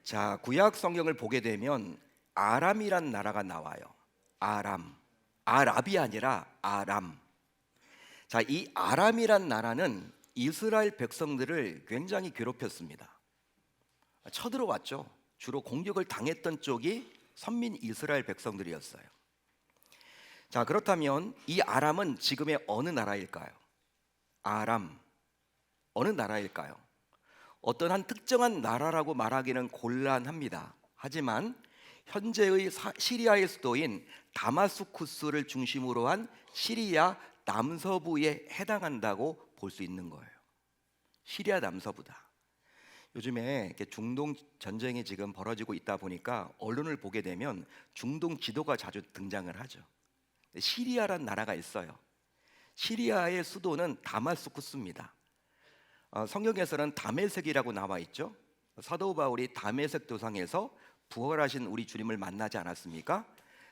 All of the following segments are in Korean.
자, 구약 성경을 보게 되면 아람이란 나라가 나와요. 아람. 아랍이 아니라 아람. 자, 이 아람이란 나라는 이스라엘 백성들을 굉장히 괴롭혔습니다. 쳐들어왔죠. 주로 공격을 당했던 쪽이 선민 이스라엘 백성들이었어요. 자, 그렇다면 이 아람은 지금의 어느 나라일까요? 아람, 어느 나라일까요? 어떤 한 특정한 나라라고 말하기는 곤란합니다. 하지만 현재의 시리아의 수도인 다마스쿠스를 중심으로 한 시리아 남서부에 해당한다고 볼 수 있는 거예요. 시리아 남서부다. 요즘에 이렇게 중동 전쟁이 지금 벌어지고 있다 보니까 언론을 보게 되면 중동 지도가 자주 등장을 하죠. 시리아란 나라가 있어요. 시리아의 수도는 다마스쿠스입니다. 성경에서는 다메섹이라고 나와 있죠. 사도 바울이 다메섹 도상에서 부활하신 우리 주님을 만나지 않았습니까?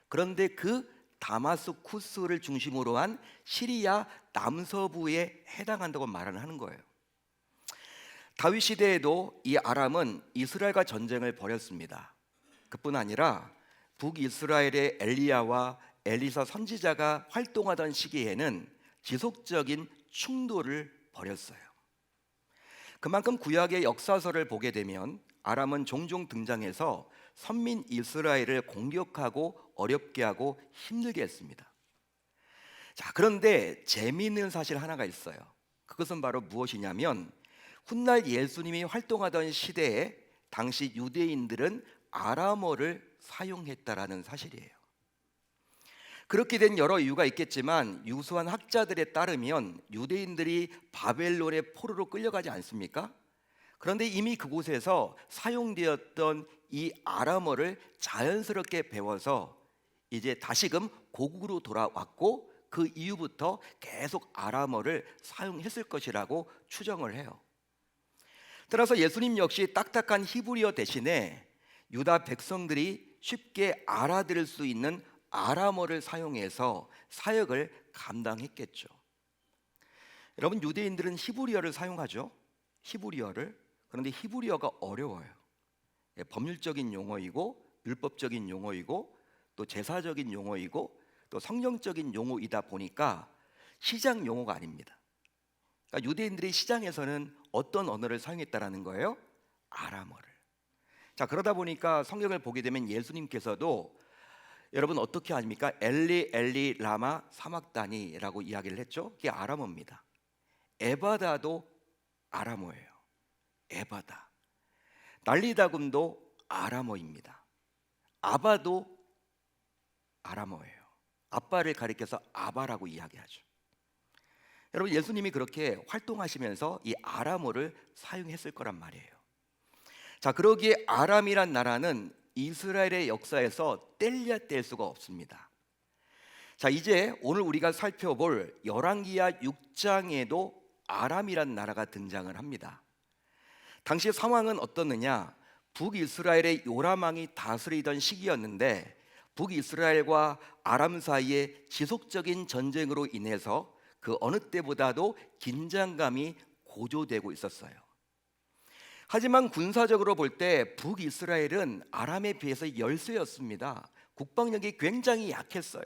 그런데 그 다마스쿠스를 중심으로 한 시리아 남서부에 해당한다고 말을 하는 거예요. 다윗 시대에도 이 아람은 이스라엘과 전쟁을 벌였습니다. 그뿐 아니라 북이스라엘의 엘리야와 엘리사 선지자가 활동하던 시기에는 지속적인 충돌을 벌였어요. 그만큼 구약의 역사서를 보게 되면 아람은 종종 등장해서 선민 이스라엘을 공격하고 어렵게 하고 힘들게 했습니다. 자, 그런데 재미있는 사실 하나가 있어요. 그것은 바로 무엇이냐면 훗날 예수님이 활동하던 시대에 당시 유대인들은 아람어를 사용했다라는 사실이에요. 그렇게 된 여러 이유가 있겠지만 유수한 학자들에 따르면 유대인들이 바벨론의 포로로 끌려가지 않습니까? 그런데 이미 그곳에서 사용되었던 이 아람어를 자연스럽게 배워서 이제 다시금 고국으로 돌아왔고 그 이후부터 계속 아람어를 사용했을 것이라고 추정을 해요. 따라서 예수님 역시 딱딱한 히브리어 대신에 유다 백성들이 쉽게 알아들을 수 있는 아람어를 사용해서 사역을 감당했겠죠. 여러분, 유대인들은 히브리어를 사용하죠. 히브리어를. 그런데 히브리어가 어려워요. 법률적인 용어이고 율법적인 용어이고 또 제사적인 용어이고 또 성경적인 용어이다 보니까 시장 용어가 아닙니다. 그러니까 유대인들이 시장에서는 어떤 언어를 사용했다라는 거예요? 아람어를. 자, 그러다 보니까 성경을 보게 되면 예수님께서도 여러분 어떻게 아십니까? 엘리 엘리 라마 사막다니라고 이야기를 했죠. 그게 아람어입니다. 에바다도 아람어예요. 에바다. 난리다금도 아람어입니다. 아바도 아람어예요. 아빠를 가리켜서 아바라고 이야기하죠. 여러분, 예수님이 그렇게 활동하시면서 이 아람어를 사용했을 거란 말이에요. 자, 그러기에 아람이란 나라는 이스라엘의 역사에서 뗄래야 뗄 수가 없습니다. 자, 이제 오늘 우리가 살펴볼 열왕기하 6장에도 아람이란 나라가 등장을 합니다. 당시 상황은 어떻느냐? 북이스라엘의 요람 왕이 다스리던 시기였는데 북이스라엘과 아람 사이에 지속적인 전쟁으로 인해서 그 어느 때보다도 긴장감이 고조되고 있었어요. 하지만 군사적으로 볼 때 북이스라엘은 아람에 비해서 열세였습니다. 국방력이 굉장히 약했어요.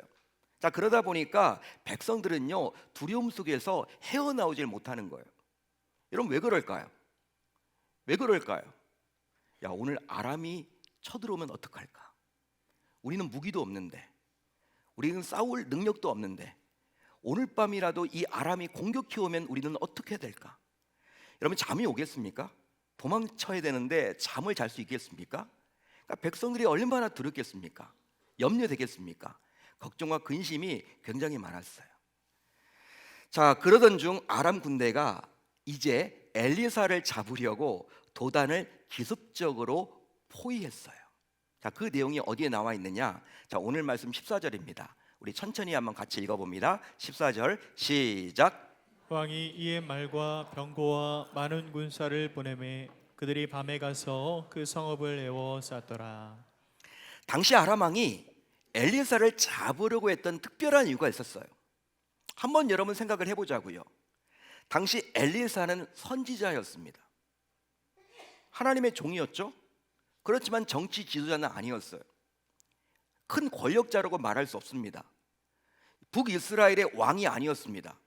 자, 그러다 보니까 백성들은요 두려움 속에서 헤어나오질 못하는 거예요. 여러분, 왜 그럴까요? 왜 그럴까요? 야, 오늘 아람이 쳐들어오면 어떡할까? 우리는 무기도 없는데, 우리는 싸울 능력도 없는데 오늘 밤이라도 이 아람이 공격해 오면 우리는 어떻게 될까? 여러분, 잠이 오겠습니까? 도망쳐야 되는데 잠을 잘 수 있겠습니까? 그러니까 백성들이 얼마나 두렵겠습니까? 염려되겠습니까? 걱정과 근심이 굉장히 많았어요. 자, 그러던 중 아람 군대가 이제 엘리사를 잡으려고 도단을 기습적으로 포위했어요. 자, 그 내용이 어디에 나와 있느냐? 자, 오늘 말씀 14절입니다. 우리 천천히 한번 같이 읽어봅니다. 14절 시작. 왕이 이에 말과 병거와 많은 군사를 보내매 그들이 밤에 가서 그 성읍을 에워쌌더라. 당시 아람 왕이 엘리사를 잡으려고 했던 특별한 이유가 있었어요. 한번 여러분 생각을 해보자고요. 당시 엘리사는 선지자였습니다. 하나님의 종이었죠. 그렇지만 정치 지도자는 아니었어요. 큰 권력자라고 말할 수 없습니다. 북이스라엘의 왕이 아니었습니다.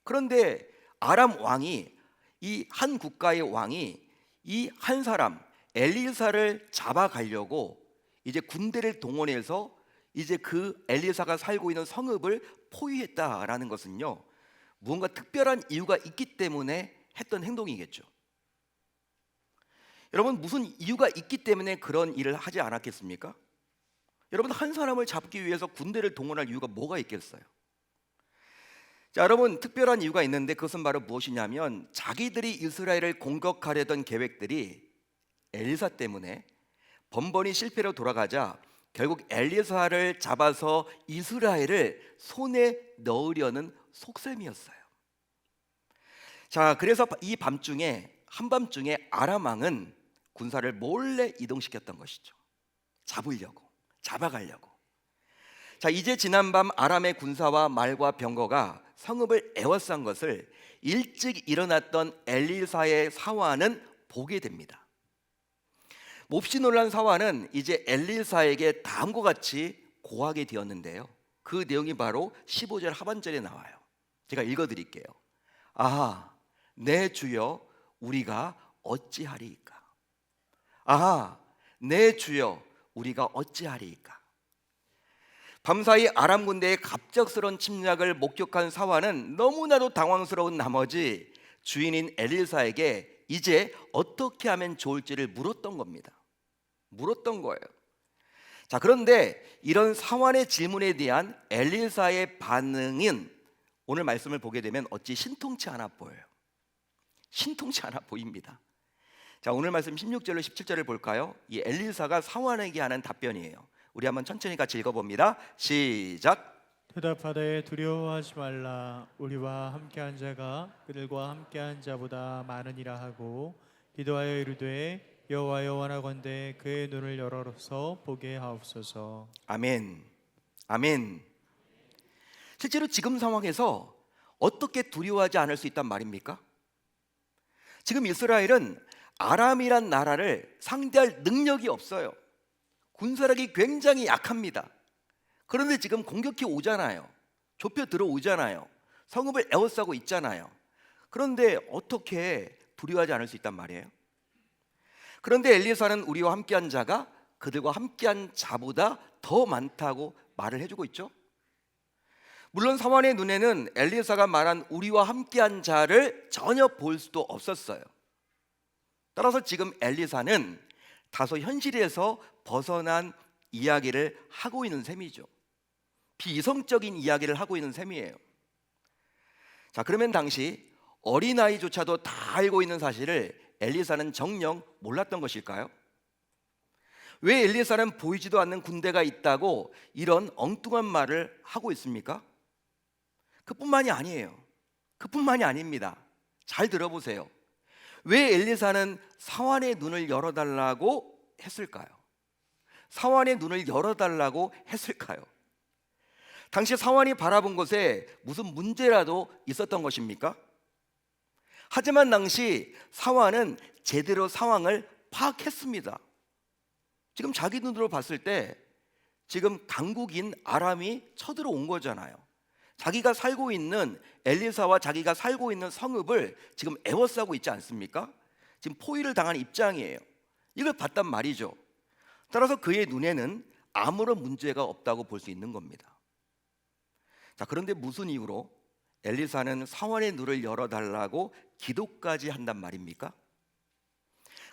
그런데 아람 왕이, 이 한 국가의 왕이 이 한 사람 엘리사를 잡아가려고 이제 군대를 동원해서 이제 그 엘리사가 살고 있는 성읍을 포위했다라는 것은요, 무언가 특별한 이유가 있기 때문에 했던 행동이겠죠. 여러분, 무슨 이유가 있기 때문에 그런 일을 하지 않았겠습니까? 여러분, 한 사람을 잡기 위해서 군대를 동원할 이유가 뭐가 있겠어요? 자, 여러분, 특별한 이유가 있는데 그것은 바로 무엇이냐면, 자기들이 이스라엘을 공격하려던 계획들이 엘리사 때문에 번번이 실패로 돌아가자 결국 엘리사를 잡아서 이스라엘을 손에 넣으려는 속셈이었어요. 자, 그래서 이 밤중에, 한밤중에 아람 왕은 군사를 몰래 이동시켰던 것이죠. 잡아가려고. 자, 이제 지난밤 아람의 군사와 말과 병거가 성읍을 에워싼 것을 일찍 일어났던 엘리사의 사환은 보게 됩니다. 몹시 놀란 사환은 이제 엘리사에게 다음과 같이 고하게 되었는데요, 그 내용이 바로 15절 하반절에 나와요. 제가 읽어드릴게요. 아하, 내 주여, 우리가 어찌하리이까? 아하, 내 주여, 우리가 어찌하리이까? 밤사이 아람 군대의 갑작스러운 침략을 목격한 사환은 너무나도 당황스러운 나머지 주인인 엘리사에게 이제 어떻게 하면 좋을지를 물었던 거예요. 자, 그런데 이런 사환의 질문에 대한 엘리사의 반응은 오늘 말씀을 보게 되면 어찌 신통치 않아 보여요. 신통치 않아 보입니다. 자, 오늘 말씀 16절로 17절을 볼까요? 이 엘리사가 사환에게 하는 답변이에요. 우리 한번 천천히 같이 읽어봅니다. 시작. 대답하되 두려워하지 말라. 우리와 함께한 자가 그들과 함께한 자보다 많으니라 하고 기도하여 이르되 여호와여, 원하건대 그의 눈을 열어서 보게 하옵소서. 아멘. 아멘. 실제로 지금 상황에서 어떻게 두려워하지 않을 수 있단 말입니까? 지금 이스라엘은 아람이란 나라를 상대할 능력이 없어요. 군사력이 굉장히 약합니다. 그런데 지금 공격해 오잖아요. 좁혀 들어오잖아요. 성읍을 에워싸고 있잖아요. 그런데 어떻게 두려워하지 않을 수 있단 말이에요? 그런데 엘리사는 우리와 함께한 자가 그들과 함께한 자보다 더 많다고 말을 해주고 있죠. 물론 사환의 눈에는 엘리사가 말한 우리와 함께한 자를 전혀 볼 수도 없었어요. 따라서 지금 엘리사는 다소 현실에서 벗어난 이야기를 하고 있는 셈이죠. 비이성적인 이야기를 하고 있는 셈이에요. 자, 그러면 당시 어린아이조차도 다 알고 있는 사실을 엘리사는 정녕 몰랐던 것일까요? 왜 엘리사는 보이지도 않는 군대가 있다고 이런 엉뚱한 말을 하고 있습니까? 그뿐만이 아니에요. 그뿐만이 아닙니다. 잘 들어보세요. 왜 엘리사는 사환의 눈을 열어달라고 했을까요? 사환의 눈을 열어달라고 했을까요? 당시 사환이 바라본 곳에 무슨 문제라도 있었던 것입니까? 하지만 당시 사환은 제대로 상황을 파악했습니다. 지금 자기 눈으로 봤을 때 지금 강국인 아람이 쳐들어온 거잖아요. 자기가 살고 있는 엘리사와 자기가 살고 있는 성읍을 지금 에워싸고 있지 않습니까? 지금 포위를 당한 입장이에요. 이걸 봤단 말이죠. 따라서 그의 눈에는 아무런 문제가 없다고 볼 수 있는 겁니다. 자, 그런데 무슨 이유로 엘리사는 사환의 눈을 열어달라고 기도까지 한단 말입니까?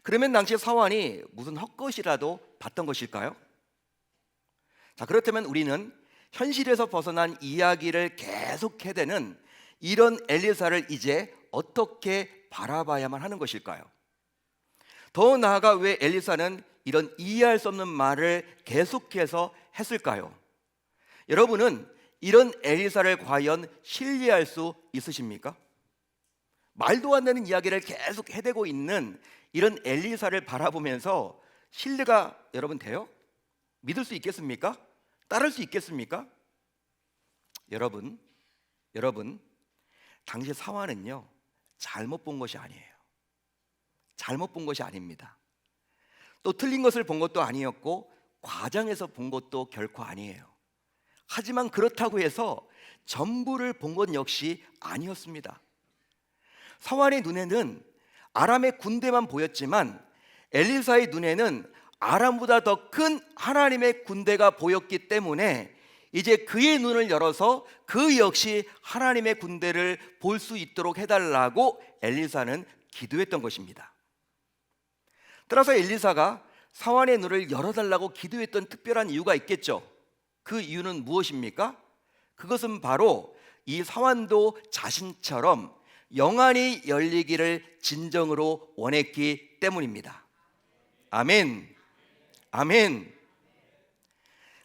그러면 당시 사환이 무슨 헛것이라도 봤던 것일까요? 자, 그렇다면 우리는 현실에서 벗어난 이야기를 계속 해대는 이런 엘리사를 이제 어떻게 바라봐야만 하는 것일까요? 더 나아가 왜 엘리사는 이런 이해할 수 없는 말을 계속해서 했을까요? 여러분은 이런 엘리사를 과연 신뢰할 수 있으십니까? 말도 안 되는 이야기를 계속 해대고 있는 이런 엘리사를 바라보면서 신뢰가 여러분 돼요? 믿을 수 있겠습니까? 따를 수 있겠습니까? 여러분, 당시 사환은요, 잘못 본 것이 아니에요. 잘못 본 것이 아닙니다. 또 틀린 것을 본 것도 아니었고 과장해서 본 것도 결코 아니에요. 하지만 그렇다고 해서 전부를 본 것 역시 아니었습니다. 사환의 눈에는 아람의 군대만 보였지만 엘리사의 눈에는 아람보다 더 큰 하나님의 군대가 보였기 때문에 이제 그의 눈을 열어서 그 역시 하나님의 군대를 볼 수 있도록 해달라고 엘리사는 기도했던 것입니다. 따라서 엘리사가 사환의 눈을 열어달라고 기도했던 특별한 이유가 있겠죠. 그 이유는 무엇입니까? 그것은 바로 이 사환도 자신처럼 영안이 열리기를 진정으로 원했기 때문입니다. 아멘. 아멘.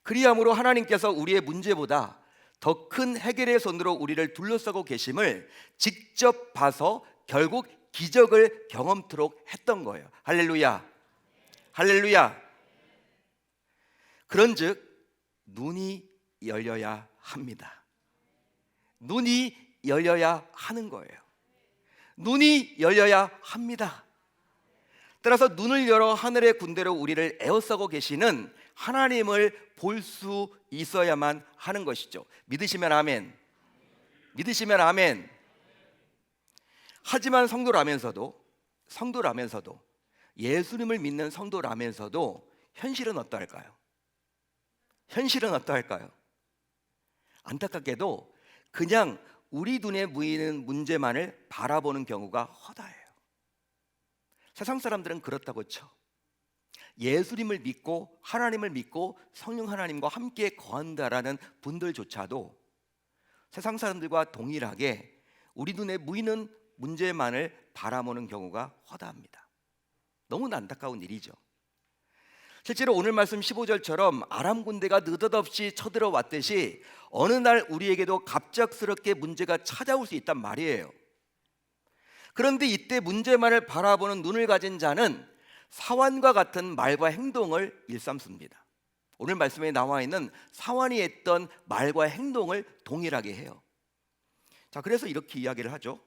그리함으로 하나님께서 우리의 문제보다 더 큰 해결의 손으로 우리를 둘러싸고 계심을 직접 봐서 결국 기적을 경험토록 했던 거예요. 할렐루야. 할렐루야. 그런즉 눈이 열려야 합니다. 눈이 열려야 하는 거예요. 눈이 열려야 합니다. 따라서 눈을 열어 하늘의 군대로 우리를 에워싸고 계시는 하나님을 볼 수 있어야만 하는 것이죠. 믿으시면 아멘. 믿으시면 아멘. 하지만 성도라면서도 예수님을 믿는 성도라면서도 현실은 어떠할까요? 현실은 어떠할까요? 안타깝게도 그냥 우리 눈에 보이는 문제만을 바라보는 경우가 허다해요. 세상 사람들은 그렇다고 쳐. 예수님을 믿고 하나님을 믿고 성령 하나님과 함께 거한다라는 분들조차도 세상 사람들과 동일하게 우리 눈에 보이는 문제만을 바라보는 경우가 허다합니다. 너무나 안타까운 일이죠. 실제로 오늘 말씀 15절처럼 아람 군대가 느닷없이 쳐들어왔듯이 어느 날 우리에게도 갑작스럽게 문제가 찾아올 수 있단 말이에요. 그런데 이때 문제만을 바라보는 눈을 가진 자는 사환과 같은 말과 행동을 일삼습니다. 오늘 말씀에 나와 있는 사환이 했던 말과 행동을 동일하게 해요. 자, 그래서 이렇게 이야기를 하죠.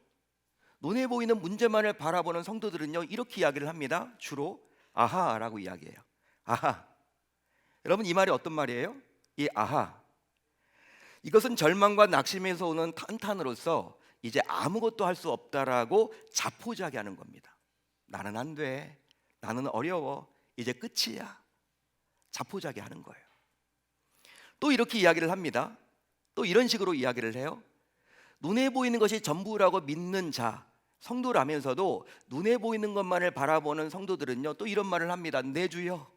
눈에 보이는 문제만을 바라보는 성도들은요, 이렇게 이야기를 합니다. 주로 아하라고 이야기해요. 아하. 여러분, 이 말이 어떤 말이에요? 이 아하, 이것은 절망과 낙심에서 오는 탄탄으로서 이제 아무것도 할 수 없다라고 자포자기 하는 겁니다. 나는 안 돼, 나는 어려워, 이제 끝이야. 자포자기 하는 거예요. 또 이렇게 이야기를 합니다. 또 이런 식으로 이야기를 해요. 눈에 보이는 것이 전부라고 믿는 자, 성도라면서도 눈에 보이는 것만을 바라보는 성도들은요, 또 이런 말을 합니다. 내 주여,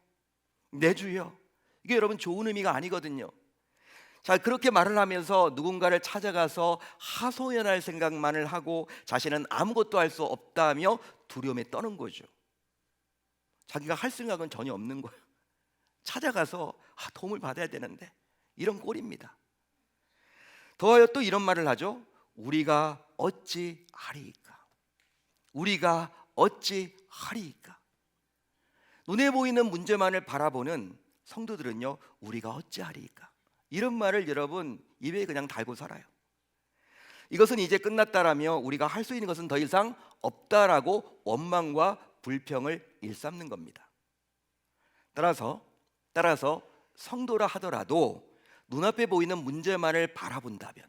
내 주여. 이게 여러분 좋은 의미가 아니거든요. 자, 그렇게 말을 하면서 누군가를 찾아가서 하소연할 생각만을 하고 자신은 아무것도 할 수 없다며 두려움에 떠는 거죠. 자기가 할 생각은 전혀 없는 거예요. 찾아가서 도움을 받아야 되는데, 이런 꼴입니다. 더하여 또 이런 말을 하죠. 우리가 어찌 하리이까? 우리가 어찌 하리이까? 눈에 보이는 문제만을 바라보는 성도들은요, 우리가 어찌 하리이까? 이런 말을 여러분 입에 그냥 달고 살아요. 이것은 이제 끝났다라며 우리가 할 수 있는 것은 더 이상 없다라고 원망과 불평을 일삼는 겁니다. 따라서 성도라 하더라도 눈앞에 보이는 문제만을 바라본다면,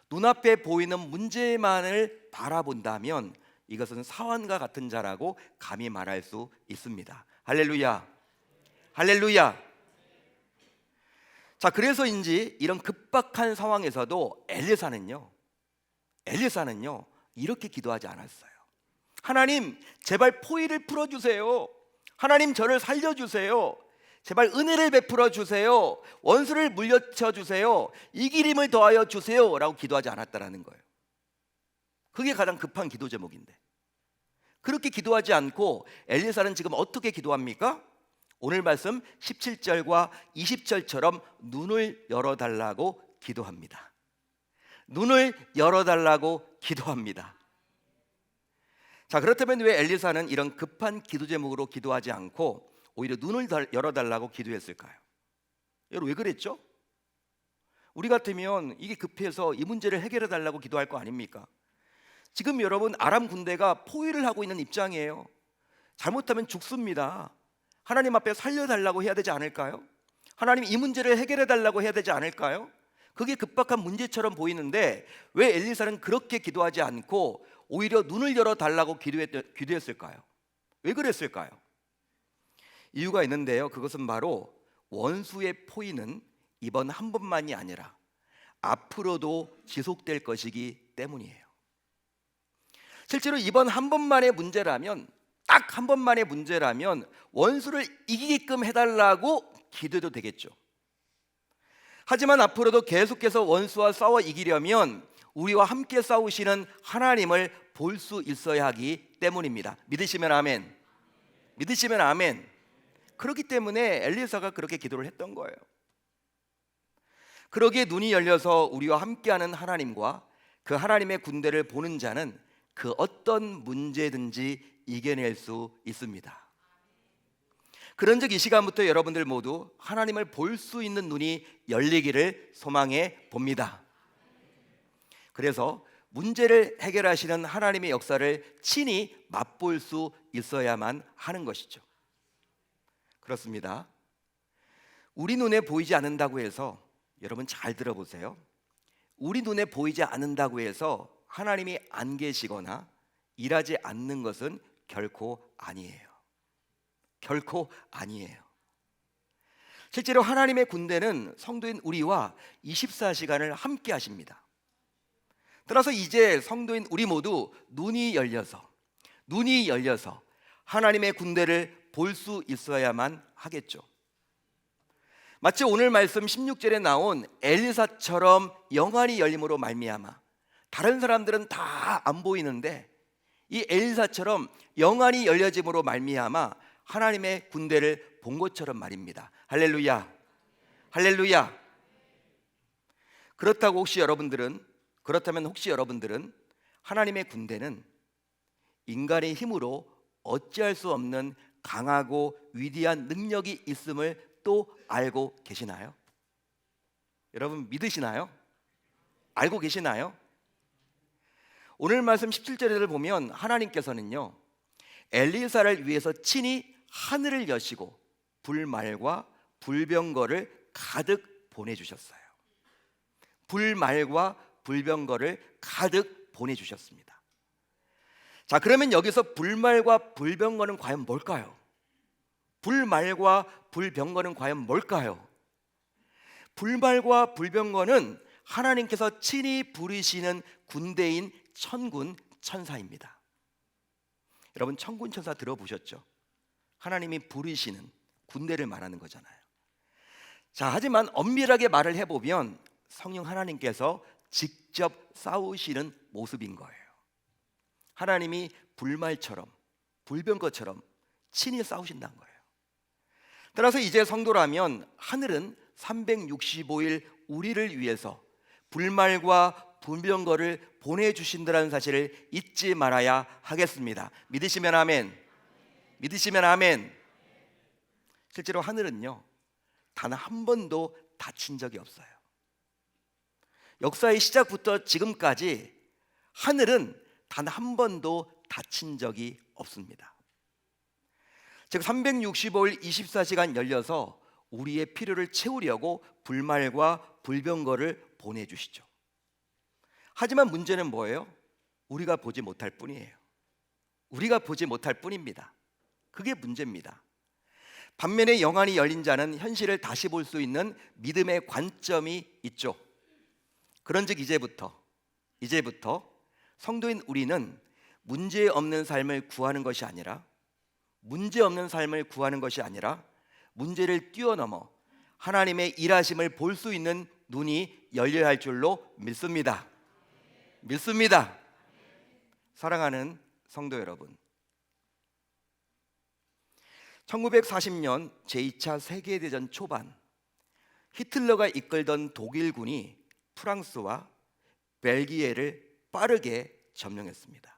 눈앞에 보이는 문제만을 바라본다면 이것은 사환과 같은 자라고 감히 말할 수 있습니다. 할렐루야, 할렐루야. 자, 그래서인지 이런 급박한 상황에서도 엘리사는요 이렇게 기도하지 않았어요. 하나님, 제발 포위를 풀어주세요. 하나님, 저를 살려주세요. 제발 은혜를 베풀어 주세요. 원수를 물리쳐 주세요. 이기림을 더하여 주세요 라고 기도하지 않았다라는 거예요. 그게 가장 급한 기도 제목인데, 그렇게 기도하지 않고 엘리사는 지금 어떻게 기도합니까? 오늘 말씀 17절과 20절처럼 눈을 열어달라고 기도합니다. 눈을 열어달라고 기도합니다. 자, 그렇다면 왜 엘리사는 이런 급한 기도 제목으로 기도하지 않고 오히려 눈을 열어달라고 기도했을까요? 여러분, 왜 그랬죠? 우리 같으면 이게 급해서 이 문제를 해결해 달라고 기도할 거 아닙니까? 지금 여러분 아람 군대가 포위를 하고 있는 입장이에요. 잘못하면 죽습니다. 하나님 앞에 살려달라고 해야 되지 않을까요? 하나님 이 문제를 해결해 달라고 해야 되지 않을까요? 그게 급박한 문제처럼 보이는데 왜 엘리사는 그렇게 기도하지 않고 오히려 눈을 열어 달라고 기도했을까요? 왜 그랬을까요? 이유가 있는데요. 그것은 바로 원수의 포위는 이번 한 번만이 아니라 앞으로도 지속될 것이기 때문이에요. 실제로 이번 한 번만의 문제라면, 딱 한 번만의 문제라면 원수를 이기게끔 해달라고 기도해도 되겠죠. 하지만 앞으로도 계속해서 원수와 싸워 이기려면 우리와 함께 싸우시는 하나님을 볼 수 있어야 하기 때문입니다. 믿으시면 아멘. 믿으시면 아멘. 그렇기 때문에 엘리사가 그렇게 기도를 했던 거예요. 그러기에 눈이 열려서 우리와 함께하는 하나님과 그 하나님의 군대를 보는 자는 그 어떤 문제든지 이겨낼 수 있습니다. 그런즉 이 시간부터 여러분들 모두 하나님을 볼 수 있는 눈이 열리기를 소망해 봅니다. 그래서 문제를 해결하시는 하나님의 역사를 친히 맛볼 수 있어야만 하는 것이죠. 그렇습니다. 우리 눈에 보이지 않는다고 해서, 여러분 잘 들어보세요. 우리 눈에 보이지 않는다고 해서 하나님이 안 계시거나 일하지 않는 것은 결코 아니에요. 결코 아니에요. 실제로 하나님의 군대는 성도인 우리와 24시간을 함께 하십니다. 따라서 이제 성도인 우리 모두 눈이 열려서 하나님의 군대를 볼 수 있어야만 하겠죠. 마치 오늘 말씀 16절에 나온 엘리사처럼 영안이 열림으로 말미암아, 다른 사람들은 다 안 보이는데 이 엘리사처럼 영안이 열려짐으로 말미암아 하나님의 군대를 본 것처럼 말입니다. 할렐루야, 할렐루야. 그렇다면 혹시 여러분들은 하나님의 군대는 인간의 힘으로 어찌할 수 없는 강하고 위대한 능력이 있음을 또 알고 계시나요? 여러분 믿으시나요? 알고 계시나요? 오늘 말씀 17절을 보면 하나님께서는요, 엘리사를 위해서 친히 하늘을 여시고 불말과 불병거를 가득 보내주셨어요. 불말과 불병거를 가득 보내주셨습니다. 자, 그러면 여기서 불말과 불병거는 과연 뭘까요? 불말과 불병거는 과연 뭘까요? 불말과 불병거는 하나님께서 친히 부르시는 군대인 천군 천사입니다. 여러분 천군 천사 들어보셨죠? 하나님이 부르시는 군대를 말하는 거잖아요. 자, 하지만 엄밀하게 말을 해보면 성령 하나님께서 직접 싸우시는 모습인 거예요. 하나님이 불말처럼 불병거처럼 친히 싸우신다는 거예요. 따라서 이제 성도라면 하늘은 365일 우리를 위해서 불말과 불병거를 보내주신다는 사실을 잊지 말아야 하겠습니다. 믿으시면 아멘. 믿으시면 아멘. 실제로 하늘은요, 단 한 번도 다친 적이 없어요. 역사의 시작부터 지금까지 하늘은 단 한 번도 다친 적이 없습니다. 즉 365일 24시간 열려서 우리의 필요를 채우려고 불말과 불병거를 보내주시죠. 하지만 문제는 뭐예요? 우리가 보지 못할 뿐이에요. 우리가 보지 못할 뿐입니다. 그게 문제입니다. 반면에 영안이 열린 자는 현실을 다시 볼 수 있는 믿음의 관점이 있죠. 그런즉 이제부터 성도인 우리는 문제 없는 삶을 구하는 것이 아니라 문제를 뛰어넘어 하나님의 일하심을 볼 수 있는 눈이 열려야 할 줄로 믿습니다. 사랑하는 성도 여러분, 1940년 제2차 세계대전 초반 히틀러가 이끌던 독일군이 프랑스와 벨기에를 빠르게 점령했습니다.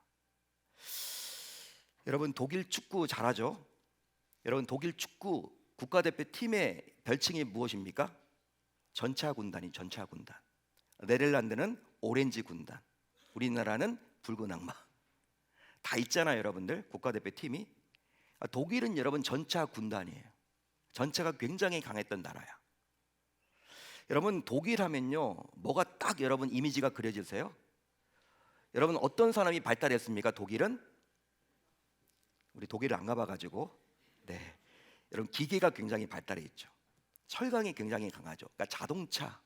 여러분 독일 축구 잘하죠? 여러분 독일 축구 국가대표팀의 별칭이 무엇입니까? 전차군단이 전차군단. 네덜란드는 오렌지 군단, 우리나라는 붉은 악마. 다 있잖아요 여러분들 국가대표팀이. 독일은 여러분 전차 군단이에요. 전차가 굉장히 강했던 나라야. 여러분 독일 하면요, 뭐가 딱 여러분 이미지가 그려지세요? 여러분 어떤 사람이 발달했습니까? 독일은? 우리 독일을 안 가봐가지고, 네, 여러분 기계가 굉장히 발달해 있죠. 철강이 굉장히 강하죠. 그러니까 자동차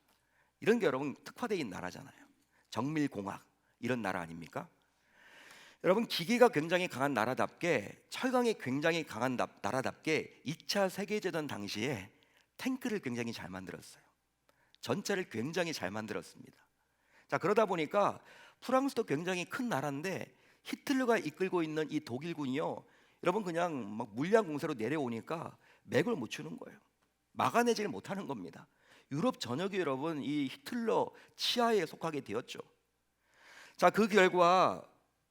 이런 게 여러분 특화되어 있는 나라잖아요. 정밀공학 이런 나라 아닙니까? 여러분 기계가 굉장히 강한 나라답게, 철강이 굉장히 강한 나라답게 2차 세계대전 당시에 탱크를 굉장히 잘 만들었어요. 전차를 굉장히 잘 만들었습니다. 자, 그러다 보니까 프랑스도 굉장히 큰 나라인데 히틀러가 이끌고 있는 이 독일군이요, 여러분 그냥 막 물량 공세로 내려오니까 맥을 못 추는 거예요. 막아내지를 못하는 겁니다. 유럽 전역이 여러분 이 히틀러 치하에 속하게 되었죠. 자, 그 결과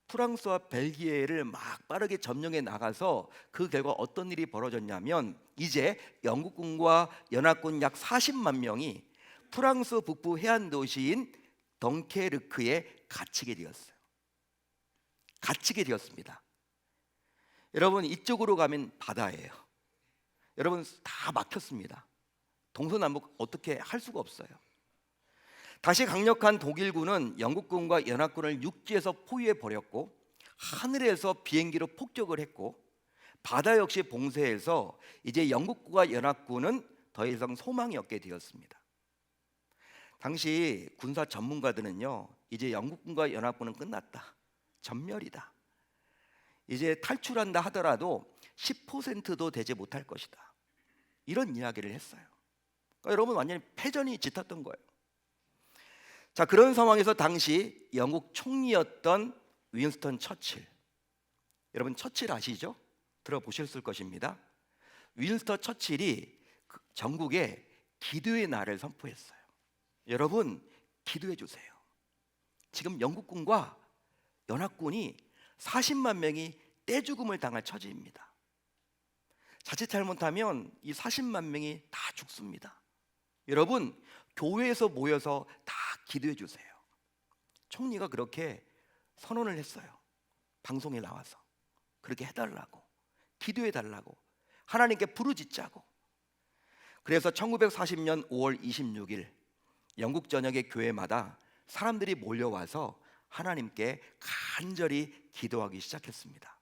프랑스와 벨기에를 막 빠르게 점령해 나가서 그 결과 어떤 일이 벌어졌냐면, 이제 영국군과 연합군 약 40만 명이 프랑스 북부 해안 도시인 덩케르크에 갇히게 되었어요. 갇히게 되었습니다. 여러분 이쪽으로 가면 바다예요. 여러분 다 막혔습니다. 동서남북 어떻게 할 수가 없어요. 다시 강력한 독일군은 영국군과 연합군을 육지에서 포위해 버렸고, 하늘에서 비행기로 폭격을 했고, 바다 역시 봉쇄해서 이제 영국군과 연합군은 더 이상 소망이 없게 되었습니다. 당시 군사 전문가들은요, 이제 영국군과 연합군은 끝났다, 전멸이다, 이제 탈출한다 하더라도 10%도 되지 못할 것이다, 이런 이야기를 했어요. 그러니까 여러분 완전히 패전이 짙었던 거예요. 자, 그런 상황에서 당시 영국 총리였던 윈스턴 처칠, 여러분 처칠 아시죠? 들어보셨을 것입니다. 윈스턴 처칠이 전국에 기도의 날을 선포했어요. 여러분 기도해 주세요. 지금 영국군과 연합군이 40만 명이 떼죽음을 당할 처지입니다. 자칫 잘못하면 이 40만 명이 다 죽습니다. 여러분 교회에서 모여서 다 기도해 주세요. 총리가 그렇게 선언을 했어요. 방송에 나와서 그렇게 해달라고, 기도해 달라고, 하나님께 부르짖자고. 그래서 1940년 5월 26일 영국 전역의 교회마다 사람들이 몰려와서 하나님께 간절히 기도하기 시작했습니다.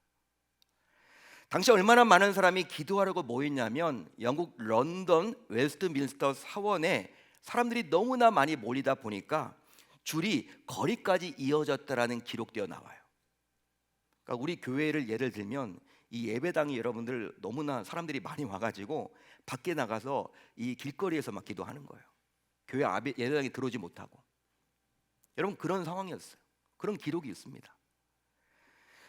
당시 얼마나 많은 사람이 기도하려고 모였냐면, 영국 런던 웨스트민스터 사원에 사람들이 너무나 많이 몰리다 보니까 줄이 거리까지 이어졌다라는 기록되어 나와요. 그러니까 우리 교회를 예를 들면 이 예배당이 여러분들 너무나 사람들이 많이 와가지고 밖에 나가서 이 길거리에서 막 기도하는 거예요. 교회 앞에 예배당에 들어오지 못하고. 여러분 그런 상황이었어요. 그런 기록이 있습니다.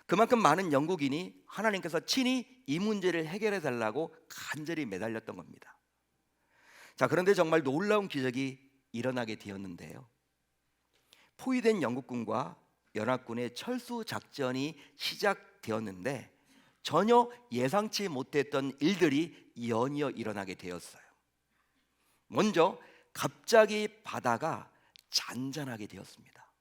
그만큼 많은 영국인이 하나님께서 친히 이 문제를 해결해 달라고 간절히 매달렸던 겁니다. 자, 그런데 정말 놀라운 기적이 일어나게 되었는데요. 포위된 영국군과 연합군의 철수 작전이 시작되었는데 전혀 예상치 못했던 일들이 연이어 일어나게 되었어요. 먼저 갑자기 바다가 잔잔하게 되었습니다.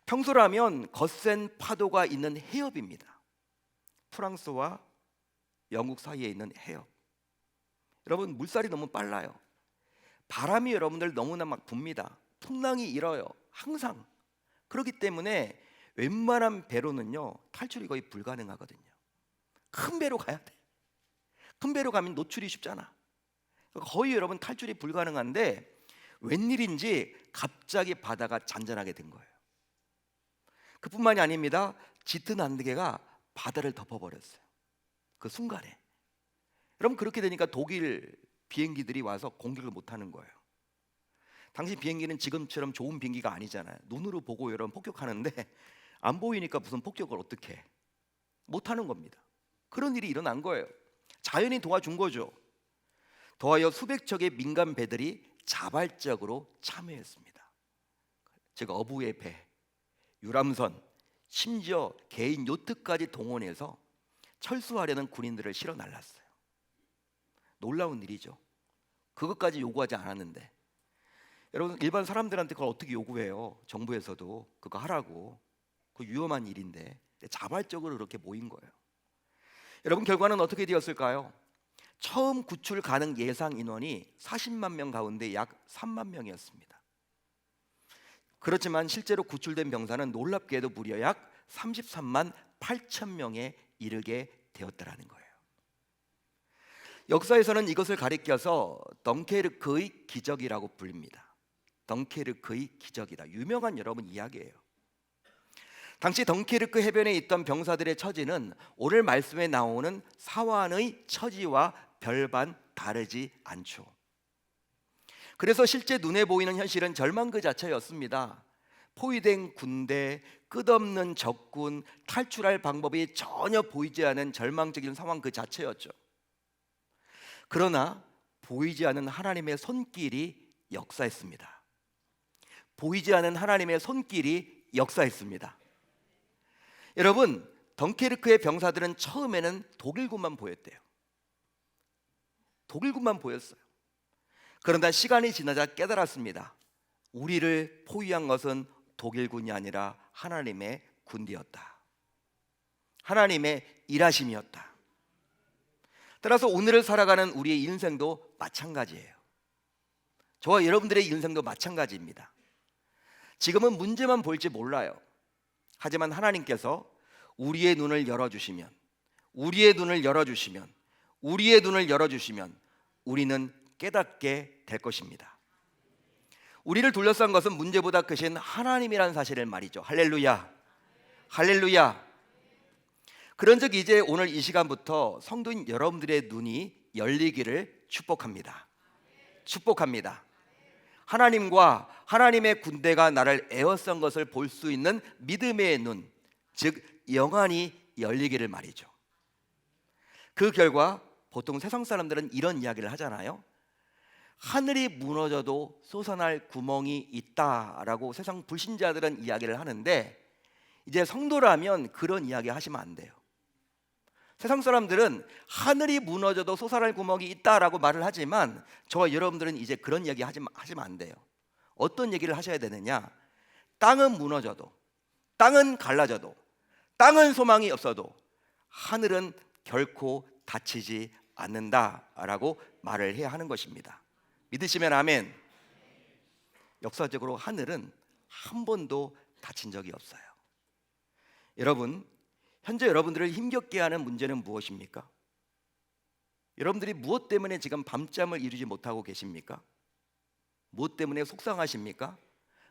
평소라면 거센 파도가 있는 해협입니다. 프랑스와 영국 사이에 있는 해협. 여러분 물살이 너무 빨라요. 바람이 여러분들 너무나 막 붑니다. 풍랑이 일어요. 항상. 그렇기 때문에 웬만한 배로는요 탈출이 거의 불가능하거든요. 큰 배로 가야 돼. 큰 배로 가면 노출이 쉽잖아. 거의 여러분 탈출이 불가능한데 웬일인지 갑자기 바다가 잔잔하게 된 거예요. 그뿐만이 아닙니다. 짙은 안개가 바다를 덮어버렸어요. 그 순간에. 여러분 그렇게 되니까 독일 비행기들이 와서 공격을 못하는 거예요. 당시 비행기는 지금처럼 좋은 비행기가 아니잖아요. 눈으로 보고 여러분 폭격하는데 안 보이니까 무슨 폭격을 어떻게 해? 못하는 겁니다. 그런 일이 일어난 거예요. 자연이 도와준 거죠. 더하여 수백 척의 민간 배들이 자발적으로 참여했습니다. 즉 어부의 배, 유람선, 심지어 개인 요트까지 동원해서 철수하려는 군인들을 실어 날랐어요. 놀라운 일이죠. 그것까지 요구하지 않았는데 여러분 일반 사람들한테 그걸 어떻게 요구해요? 정부에서도 그거 하라고. 그 위험한 일인데 자발적으로 그렇게 모인 거예요. 여러분, 결과는 어떻게 되었을까요? 처음 구출 가능 예상 인원이 40만 명 가운데 약 3만 명이었습니다. 그렇지만 실제로 구출된 병사는 놀랍게도 무려 약 33만 8천 명에 이르게 되었다라는 거예요. 역사에서는 이것을 가리켜서 덩케르크의 기적이라고 불립니다. 덩케르크의 기적이다. 유명한 여러분 이야기예요. 당시 덩케르크 해변에 있던 병사들의 처지는 오늘 말씀에 나오는 사환의 처지와 별반 다르지 않죠. 그래서 실제 눈에 보이는 현실은 절망 그 자체였습니다. 포위된 군대, 끝없는 적군, 탈출할 방법이 전혀 보이지 않은 절망적인 상황 그 자체였죠. 그러나 보이지 않는 하나님의 손길이 역사했습니다. 보이지 않는 하나님의 손길이 역사했습니다. 여러분, 덩케르크의 병사들은 처음에는 독일군만 보였대요. 독일군만 보였어요. 그러나 시간이 지나자 깨달았습니다. 우리를 포위한 것은 독일군이 아니라 하나님의 군대였다. 하나님의 일하심이었다. 따라서 오늘을 살아가는 우리의 인생도 마찬가지예요. 저와 여러분들의 인생도 마찬가지입니다. 지금은 문제만 볼지 몰라요. 하지만 하나님께서 우리의 눈을 열어주시면, 우리의 눈을 열어주시면, 우리의 눈을 열어주시면 우리는 깨닫게 될 것입니다. 우리를 둘러싼 것은 문제보다 크신 하나님이라는 사실을 말이죠. 할렐루야, 할렐루야. 그런즉 이제 오늘 이 시간부터 성도인 여러분들의 눈이 열리기를 축복합니다. 축복합니다. 하나님과 하나님의 군대가 나를 에워싼 것을 볼 수 있는 믿음의 눈, 즉 영안이 열리기를 말이죠. 그 결과 보통 세상 사람들은 이런 이야기를 하잖아요. 하늘이 무너져도 솟아날 구멍이 있다라고 세상 불신자들은 이야기를 하는데, 이제 성도라면 그런 이야기 하시면 안 돼요. 세상 사람들은 하늘이 무너져도 솟아날 구멍이 있다라고 말을 하지만 저와 여러분들은 이제 그런 이야기 하시면 안 돼요. 어떤 얘기를 하셔야 되느냐? 땅은 무너져도, 땅은 갈라져도, 땅은 소망이 없어도 하늘은 결코 닫히지 않는다라고 말을 해야 하는 것입니다. 믿으시면 아멘. 역사적으로 하늘은 한 번도 닫힌 적이 없어요. 여러분, 현재 여러분들을 힘겹게 하는 문제는 무엇입니까? 여러분들이 무엇 때문에 지금 밤잠을 이루지 못하고 계십니까? 무엇 때문에 속상하십니까?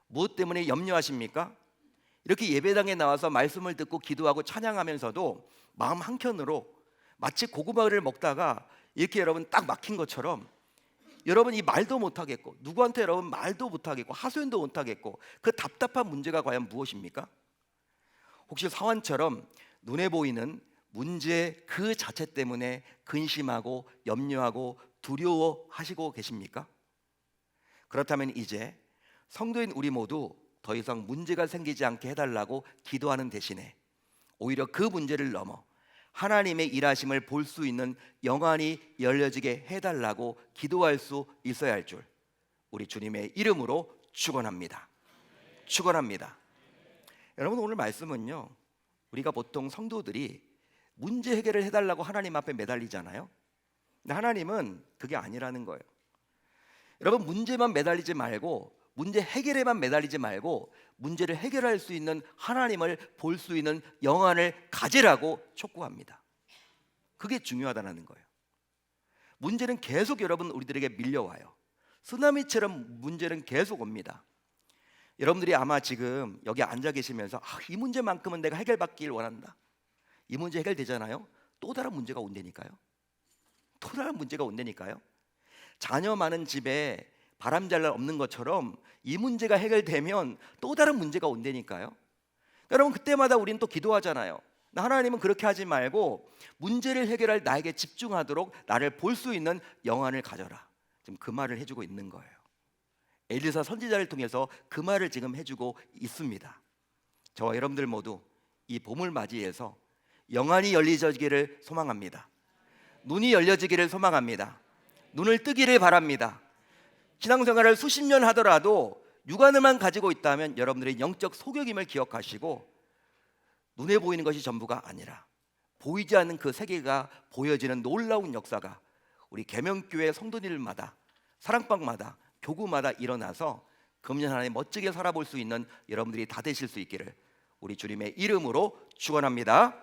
무엇 때문에 염려하십니까? 이렇게 예배당에 나와서 말씀을 듣고 기도하고 찬양하면서도 마음 한켠으로 마치 고구마를 먹다가 이렇게 여러분 딱 막힌 것처럼 여러분 이 말도 못하겠고, 누구한테 여러분 말도 못하겠고, 하소연도 못하겠고, 그 답답한 문제가 과연 무엇입니까? 혹시 사환처럼 눈에 보이는 문제 그 자체 때문에 근심하고 염려하고 두려워하시고 계십니까? 그렇다면 이제 성도인 우리 모두 더 이상 문제가 생기지 않게 해달라고 기도하는 대신에 오히려 그 문제를 넘어 하나님의 일하심을 볼 수 있는 영안이 열려지게 해달라고 기도할 수 있어야 할 줄 우리 주님의 이름으로 축원합니다. 축원합니다. 여러분, 오늘 말씀은요, 우리가 보통 성도들이 문제 해결을 해달라고 하나님 앞에 매달리잖아요. 근데 하나님은 그게 아니라는 거예요. 여러분, 문제만 매달리지 말고, 문제 해결에만 매달리지 말고 문제를 해결할 수 있는 하나님을 볼 수 있는 영안을 가지라고 촉구합니다. 그게 중요하다는 거예요. 문제는 계속 여러분 우리들에게 밀려와요. 쓰나미처럼 문제는 계속 옵니다. 여러분들이 아마 지금 여기 앉아 계시면서 이 문제만큼은 내가 해결받길 원한다. 이 문제 해결되잖아요. 또 다른 문제가 온다니까요. 또 다른 문제가 온다니까요. 자녀 많은 집에 바람 잘 날 없는 것처럼 이 문제가 해결되면 또 다른 문제가 온다니까요. 여러분, 그때마다 우리는 또 기도하잖아요. 하나님은 그렇게 하지 말고 문제를 해결할 나에게 집중하도록 나를 볼 수 있는 영안을 가져라. 지금 그 말을 해주고 있는 거예요. 엘리사 선지자를 통해서 그 말을 지금 해주고 있습니다. 저와 여러분들 모두 이 봄을 맞이해서 영안이 열려지기를 소망합니다. 눈이 열려지기를 소망합니다. 눈을 뜨기를 바랍니다. 신앙생활을 수십 년 하더라도 육안을만 가지고 있다면 여러분들의 영적 소격임을 기억하시고, 눈에 보이는 것이 전부가 아니라 보이지 않는 그 세계가 보여지는 놀라운 역사가 우리 계명교회 성도들마다, 사랑방마다, 교구마다 일어나서 금년 하나님 멋지게 살아볼 수 있는 여러분들이 다 되실 수 있기를 우리 주님의 이름으로 축원합니다.